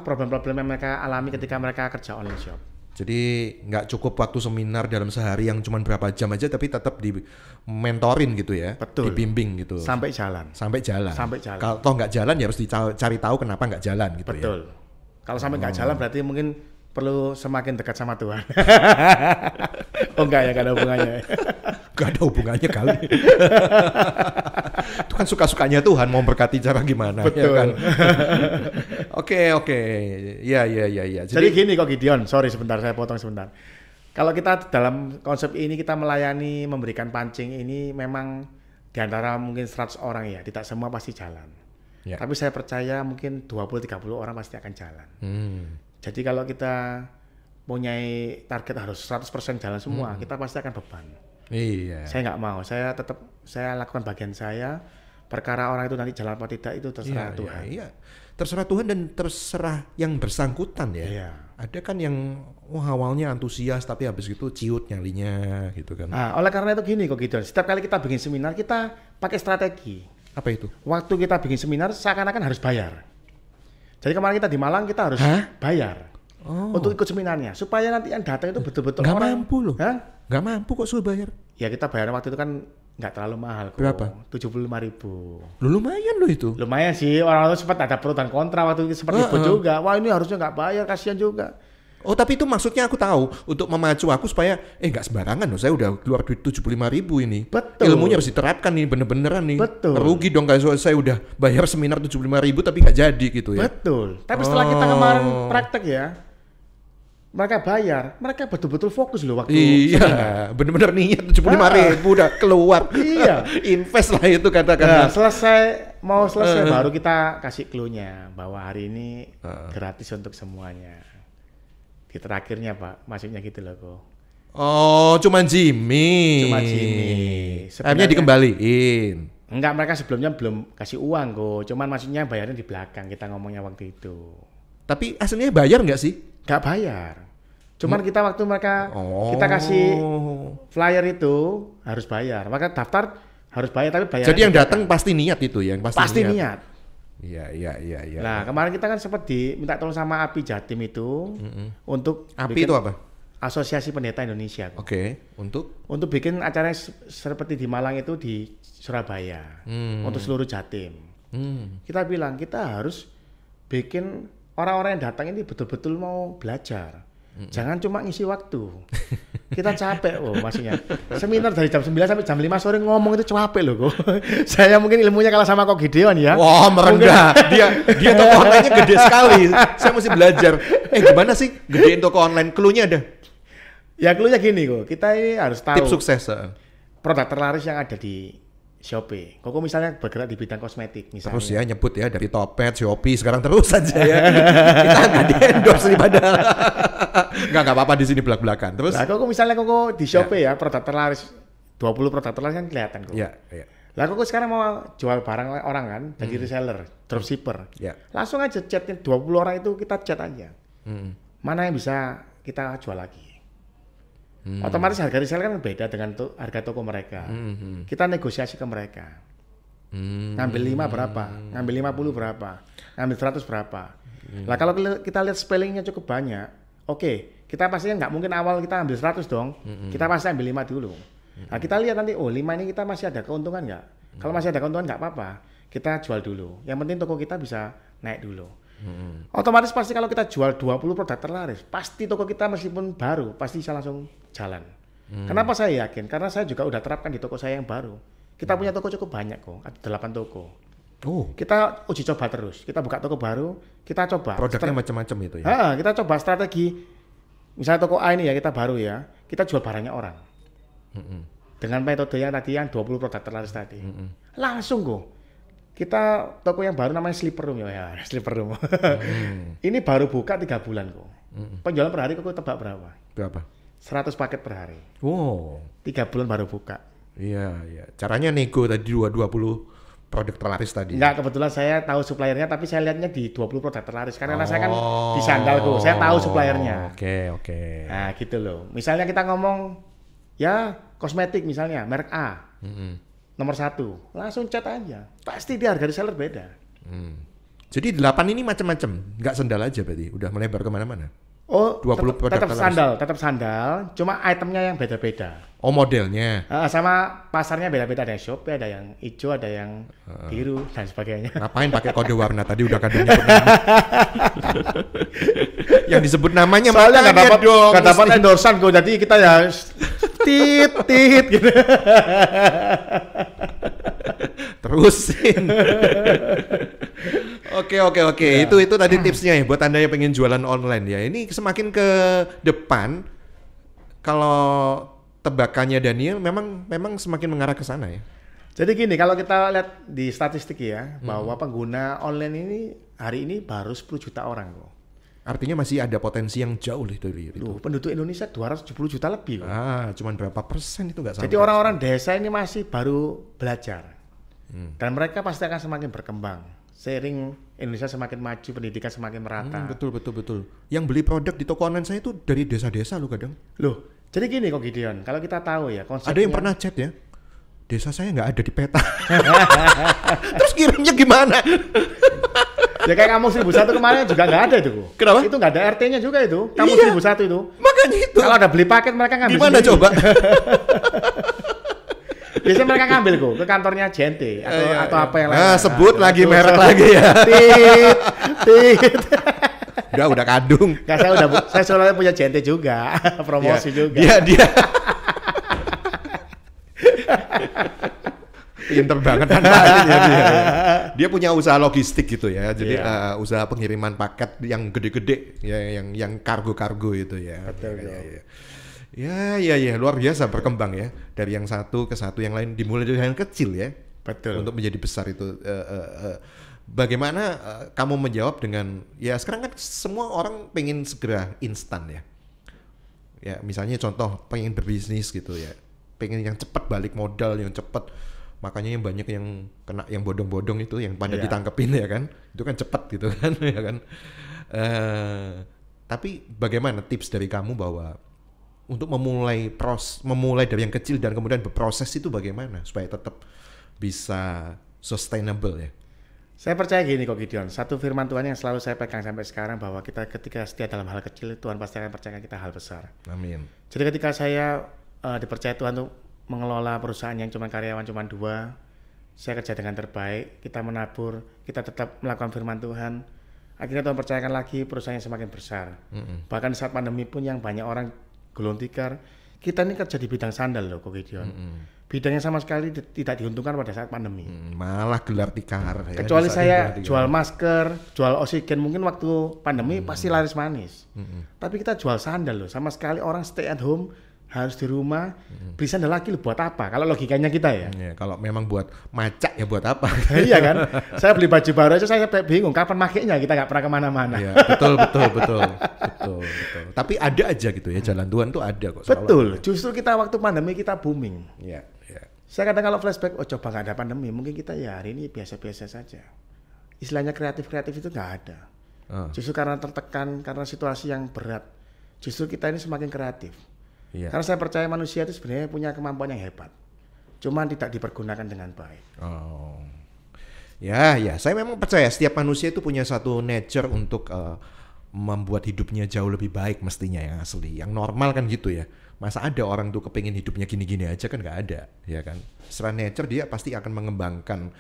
problem-problem yang mereka alami ketika mereka kerja online shop. Jadi nggak cukup waktu seminar dalam sehari yang cuma berapa jam aja, tapi tetap di mentorin gitu ya? Betul. Dibimbing gitu. Sampai jalan. Kalau toh nggak jalan ya harus dicari tahu kenapa nggak jalan gitu. Betul. Ya? Kalau sampai nggak jalan berarti mungkin perlu semakin dekat sama Tuhan. Oh enggak ya, nggak ada hubungannya. Nggak ada hubungannya kali. Itu kan suka-sukanya Tuhan mau berkati cara gimana. Betul. Ya kan? Oke. Ya. Jadi gini kok Gideon, sorry sebentar saya potong sebentar. Kalau kita dalam konsep ini kita melayani, memberikan pancing ini memang di antara mungkin 100 orang ya, tidak semua pasti jalan. Ya. Tapi saya percaya mungkin 20-30 orang pasti akan jalan. Jadi kalau kita punya target harus 100% jalan semua, kita pasti akan beban. Iya. Saya nggak mau, saya lakukan bagian saya. Perkara orang itu nanti jalan apa tidak itu terserah Tuhan. Iya. Terserah Tuhan dan terserah yang bersangkutan ya. Iya. Ada kan yang awalnya antusias tapi habis itu ciut nyalinya gitu kan. Nah, oleh karena itu gini kok gitu. Setiap kali kita bikin seminar kita pakai strategi. Apa itu? Waktu kita bikin seminar seakan-akan harus bayar. Jadi kemarin kita di Malang kita harus bayar untuk ikut seminarnya supaya nanti yang datang itu betul-betul nggak orang mampu loh. Hah? Nggak mampu kok suruh bayar. Ya kita bayar waktu itu kan nggak terlalu mahal kok. Berapa? 75.000. Lu lumayan loh itu. Lumayan sih, orang itu sempat ada pro dan kontra waktu itu sempat ribut juga. Wah ini harusnya nggak bayar, kasihan juga. Oh tapi itu maksudnya aku tahu untuk memacu aku supaya nggak sembarangan loh, saya udah keluar duit 75.000 ini. Betul. Ilmunya harus diterapkan nih bener-beneran nih. Betul. Rugi dong kalau saya udah bayar seminar 75.000 tapi nggak jadi gitu ya. Betul. Tapi setelah kita kemarin praktek ya, mereka bayar, mereka betul-betul fokus loh waktu. Iya, bener-bener niat 75.000 udah keluar. Iya. Invest lah itu Nah, katakan. mau selesai baru kita kasih clue-nya bahwa hari ini gratis untuk semuanya. Di terakhirnya Pak, maksudnya gitu loh kok. Oh, cuman Jimmy. Cuma Jimmy. Akhirnya dikembaliin. Enggak, mereka sebelumnya belum kasih uang kok. Cuman maksudnya bayarnya di belakang kita ngomongnya waktu itu. Tapi aslinya bayar nggak sih? Nggak bayar. Cuman kita waktu mereka kita kasih flyer itu harus bayar. Maka daftar harus bayar tapi bayar. Jadi yang datang pasti niat itu ya, yang pasti niat. Iya. Nah, kemarin kita kan sempat diminta tolong sama API Jatim itu untuk API itu apa? Asosiasi Pendeta Indonesia. Oke, Untuk bikin acara seperti di Malang itu di Surabaya untuk seluruh Jatim. Kita bilang kita harus bikin orang-orang yang datang ini betul-betul mau belajar. Jangan cuma ngisi waktu. Kita capek maksudnya. Seminar dari jam 9 sampai jam 5 sore ngomong itu capek loh kok. Saya mungkin ilmunya kalah sama Kok Gideon ya. Wah, merendah. Dia toko online-nya gede sekali. Saya mesti belajar. Gimana sih gedein toko online? Clue-nya ada? Ya clue-nya gini kok. Kita ini harus tahu Tips sukses. produk terlaris yang ada di Shopee. Koko misalnya bergerak di bidang kosmetik misalnya. Terus ya nyebut ya dari Topet, Shopee, sekarang terus saja ya. Kita nggak di-endorse nih padahal. Nggak apa-apa di sini belak-belakan. Terus? Nah, koko misalnya koko di Shopee ya produk terlaris 20 produk terlaris kan kelihatan kok. Iya. Lah koko sekarang mau jual barang orang kan, jadi reseller, dropshipper. Ya. Langsung aja chatnya 20 orang itu kita chat aja. Mana yang bisa kita jual lagi. Otomatis harga reseller kan beda dengan harga toko mereka. Kita negosiasi ke mereka. Ngambil 5 berapa? Ngambil 50 berapa? Ngambil 100 berapa? Lah kalau kita lihat spellingnya cukup banyak, oke, kita pastinya nggak mungkin awal kita ambil 100 dong. Kita pasti ambil 5 dulu. Nah kita lihat nanti, 5 ini kita masih ada keuntungan nggak? Kalau masih ada keuntungan nggak apa-apa, kita jual dulu. Yang penting toko kita bisa naik dulu. Otomatis pasti kalau kita jual 20 produk terlaris, pasti toko kita meskipun baru, pasti bisa langsung jalan. Kenapa saya yakin? Karena saya juga udah terapkan di toko saya yang baru. Kita punya toko cukup banyak kok, ada 8 toko. Kita uji coba terus, kita buka toko baru, kita coba. Produknya macam-macam itu ya? Kita coba strategi, misalnya toko A ini ya kita baru ya, kita jual barangnya orang. Dengan metode yang tadi yang 20 produk terlaris tadi. Langsung kok. Kita toko yang baru namanya Sleeper Room ya, Sleeper Room. Ini baru buka 3 bulan kok. Penjualan per hari kok tebak berapa? Berapa? 100 paket per hari. 3 bulan baru buka. Iya. Caranya nego tadi 20 produk terlaris tadi. Enggak, kebetulan saya tahu suppliernya, tapi saya lihatnya di 20 produk terlaris. Karena saya kan di sandal kok, saya tahu suppliernya. Oke. Nah gitu loh. Misalnya kita ngomong, ya kosmetik misalnya, merek A. Nomor 1, langsung chat aja. Pasti dia harga reseller beda. Jadi 8 ini macam-macam, nggak sandal aja berarti, udah melebar kemana-mana. 20 tetap sandal, cuma itemnya yang beda-beda. Modelnya. Sama pasarnya beda-beda, ada yang Shopee, ada yang hijau, ada yang biru dan sebagainya. Ngapain pakai kode warna tadi udah kadang nyebut nama. Yang disebut namanya soalnya nggak dapat endorsan kok, jadi kita ya tit gitu. Terusin. Oke. Ya. Itu tadi tipsnya ya buat Anda yang pengen jualan online ya. Ini semakin ke depan kalau tebakannya Daniel memang semakin mengarah ke sana ya. Jadi gini, kalau kita lihat di statistik ya, bahwa pengguna online ini hari ini baru 10 juta orang kok. Artinya masih ada potensi yang jauh dari itu. Loh, penduduk Indonesia 270 juta lebih kok. Cuman berapa persen itu nggak sampai. Jadi orang-orang desa ini masih baru belajar. Dan mereka pasti akan semakin berkembang. Seiring Indonesia semakin maju, pendidikan semakin merata. Betul. Yang beli produk di toko online saya itu dari desa-desa loh kadang. Loh, jadi gini kok Gideon, kalau kita tahu ya konsepnya. Ada yang pernah chat ya, desa saya nggak ada di peta. Terus kirimnya gimana? Ya kayak Kampung 1001 kemarin juga nggak ada itu. Kenapa? Itu nggak ada RT-nya juga itu. Kampung 1001 itu. Makanya itu. Kalau ada beli paket mereka ngambil gimana sendiri. coba? Biasanya mereka ngambil kok ke kantornya JNT atau apa yang lain. Sebut lagi merek lagi ya. Tit. Udah kadung. Nggak, saya soalnya punya JNT juga, promosi juga. Dia pinter banget kan dia punya usaha logistik gitu ya. Jadi usaha pengiriman paket yang gede-gede ya, yang kargo itu ya. Betul. Ya, luar biasa berkembang ya. Dari yang satu ke satu yang lain, dimulai dari yang kecil ya. Betul. Untuk menjadi besar itu. Bagaimana kamu menjawab dengan ya sekarang kan semua orang pengen segera instan ya. Ya misalnya contoh pengen berbisnis gitu ya. Pengen yang cepat balik modal, yang cepat. Makanya yang banyak yang kena yang bodong-bodong itu yang pada ditangkepin ya kan. Itu kan cepat gitu kan ya kan. Tapi bagaimana tips dari kamu bahwa untuk memulai dari yang kecil dan kemudian berproses itu bagaimana supaya tetap bisa sustainable ya? Saya percaya gini kok Gideon, satu firman Tuhan yang selalu saya pegang sampai sekarang bahwa kita ketika setia dalam hal kecil, Tuhan pasti akan percayakan kita hal besar. Amin. Jadi ketika saya dipercaya Tuhan untuk mengelola perusahaan yang cuma karyawan cuma 2, saya kerja dengan terbaik, kita menabur, kita tetap melakukan firman Tuhan, akhirnya Tuhan percayakan lagi perusahaan yang semakin besar. Bahkan saat pandemi pun yang banyak orang gulung tikar, kita ini kerja di bidang sandal loh kok Gideon. Bidangnya sama sekali tidak diuntungkan pada saat pandemi. Malah gelar tikar. Kecuali saya jual masker, jual oksigen, mungkin waktu pandemi pasti laris manis. Tapi kita jual sandal loh, sama sekali orang stay at home, harus di rumah, beli sandal lagi loh buat apa? Kalau logikanya kita ya. Kalau memang buat macak ya buat apa? Iya kan? Saya beli baju baru aja saya bingung kapan makainya, kita nggak pernah kemana-mana. Iya, betul. Tapi ada aja gitu ya, jalan Tuhan tuh ada kok. Betul, justru kita waktu pandemi kita booming. Iya. Saya kadang kalau flashback, coba nggak ada pandemi, mungkin kita ya hari ini biasa-biasa saja. Istilahnya kreatif itu nggak ada. Justru karena tertekan, karena situasi yang berat, justru kita ini semakin kreatif. Iya. Karena saya percaya manusia itu sebenarnya punya kemampuan yang hebat, cuman tidak dipergunakan dengan baik. Ya, saya memang percaya setiap manusia itu punya satu nature untuk membuat hidupnya jauh lebih baik mestinya yang asli, yang normal kan gitu ya. Masa ada orang tuh kepengin hidupnya gini-gini aja kan nggak ada, ya kan? Secara nature dia pasti akan mengembangkan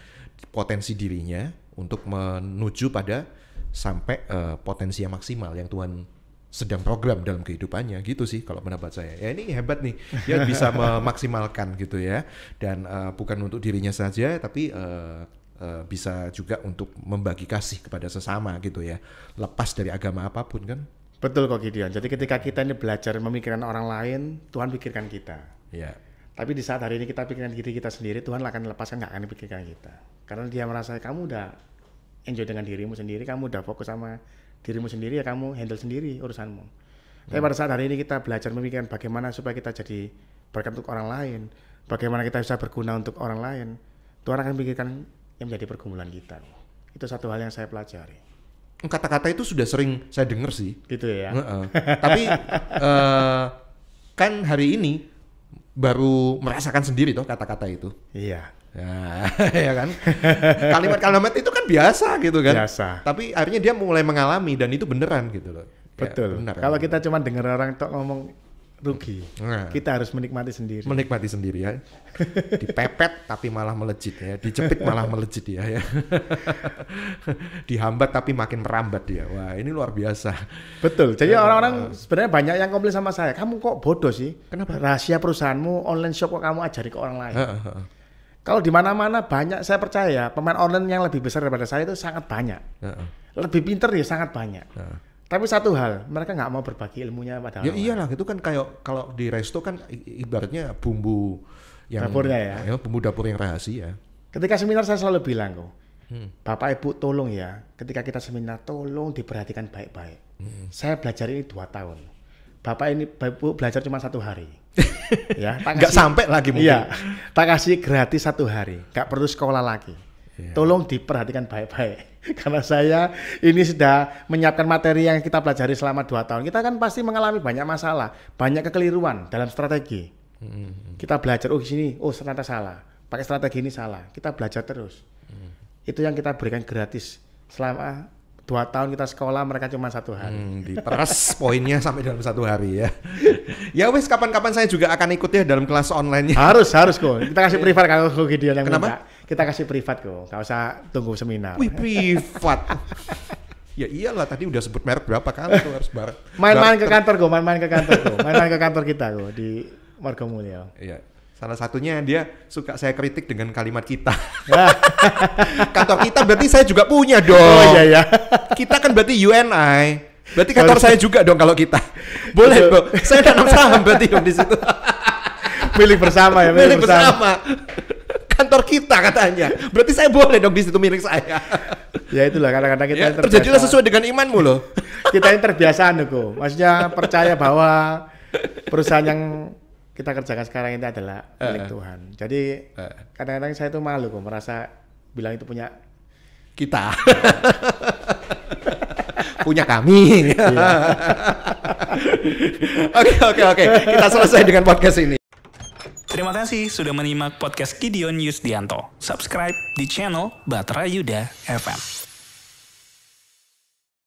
potensi dirinya untuk menuju pada sampai potensi yang maksimal yang Tuhan sedang program dalam kehidupannya gitu sih kalau pendapat saya. Ya ini hebat nih, dia bisa memaksimalkan gitu ya, dan bukan untuk dirinya saja tapi bisa juga untuk membagi kasih kepada sesama gitu ya, lepas dari agama apapun kan. Betul kok Gideon. Jadi ketika kita ini belajar memikirkan orang lain, Tuhan pikirkan kita. Iya. Tapi di saat hari ini kita pikirkan diri kita sendiri, Tuhan akan lepaskan, nggak akan dipikirkan kita. Karena dia merasa kamu udah enjoy dengan dirimu sendiri, kamu udah fokus sama dirimu sendiri, ya kamu handle sendiri urusanmu. Tapi pada saat hari ini kita belajar memikirkan bagaimana supaya kita jadi berkat untuk orang lain, bagaimana kita bisa berguna untuk orang lain, Tuhan akan pikirkan yang menjadi pergumulan kita. Itu satu hal yang saya pelajari. Kata-kata itu sudah sering saya dengar sih. Gitu ya. Tapi kan hari ini baru merasakan sendiri toh kata-kata itu. Iya. Ya kan. Kalimat-kalimat itu kan biasa gitu kan. Biasa. Tapi akhirnya dia mulai mengalami dan itu beneran gitu loh. Betul. Ya, benar, kalau kita cuma dengar orang tok ngomong rugi. Kita harus menikmati sendiri. Menikmati sendiri ya. Dipepet tapi malah melejit ya. Dijepit malah melejit ya. Dihambat tapi makin merambat dia. Wah, ini luar biasa. Betul. Jadi orang-orang sebenarnya banyak yang komplain sama saya. Kamu kok bodoh sih? Kenapa? Rahasia perusahaanmu online shop kok kamu ajari ke orang lain. Kalau di mana-mana banyak, saya percaya pemain online yang lebih besar daripada saya itu sangat banyak. Lebih pinter ya sangat banyak. Tapi satu hal, mereka nggak mau berbagi ilmunya pada orang. Ya iyalah, itu kan kayak kalau di resto kan ibaratnya bumbu yang dapurnya ya. Bumbu dapur yang rahasia. Ketika seminar saya selalu bilang kok, Bapak Ibu tolong ya, ketika kita seminar tolong diperhatikan baik-baik. Saya belajar ini 2 tahun. Bapak Ibu belajar cuma 1 hari. Ya, nggak sampai lagi mungkin. Iya, tak kasih gratis 1 hari, nggak perlu sekolah lagi. Tolong diperhatikan baik-baik. Karena saya ini sudah menyiapkan materi yang kita pelajari selama 2 tahun. Kita kan pasti mengalami banyak masalah, banyak kekeliruan dalam strategi. Kita belajar, oh sini, oh ternyata salah. Pakai strategi ini salah. Kita belajar terus. Itu yang kita berikan gratis selama 2 tahun kita sekolah, mereka cuma 1 hari. Diperas poinnya sampai dalam 1 hari ya. Ya wes, kapan-kapan saya juga akan ikut ya dalam kelas online-nya. Harus kok. Kita kasih privat kalau Gideon yang Kenapa? minta. Kita kasih privat kok. Nggak usah tunggu seminar. Wih, privat. Ya iyalah, tadi udah sebut merek berapa kali tuh harus bareng. Main-main ke kantor kok, main-main ke kantor kita kok di Margomulyo. Iya. Salah satunya dia suka saya kritik dengan kalimat kita. Kantor kita berarti saya juga punya dong. Oh iya. Kita kan berarti UNI. Berarti kantor saya juga dong kalau kita. Boleh bro. Saya nanam saham berarti dong di situ. Milik bersama ya. Milik bersama. Kantor kita katanya. Berarti saya boleh dong di situ milik saya. Ya itulah kadang-kadang kita ya, terjadilah sesuai dengan imanmu loh. Kita ini terbiasa kok. Maksudnya percaya bahwa perusahaan yang kita kerjakan sekarang ini adalah milik Tuhan. Jadi kadang-kadang saya itu malu kok merasa bilang itu punya kita. Punya kami. Oke. Kita selesai dengan podcast ini. Terima kasih sudah menyimak podcast Gideon Yusdianto. Subscribe di channel Batra Yuda FM.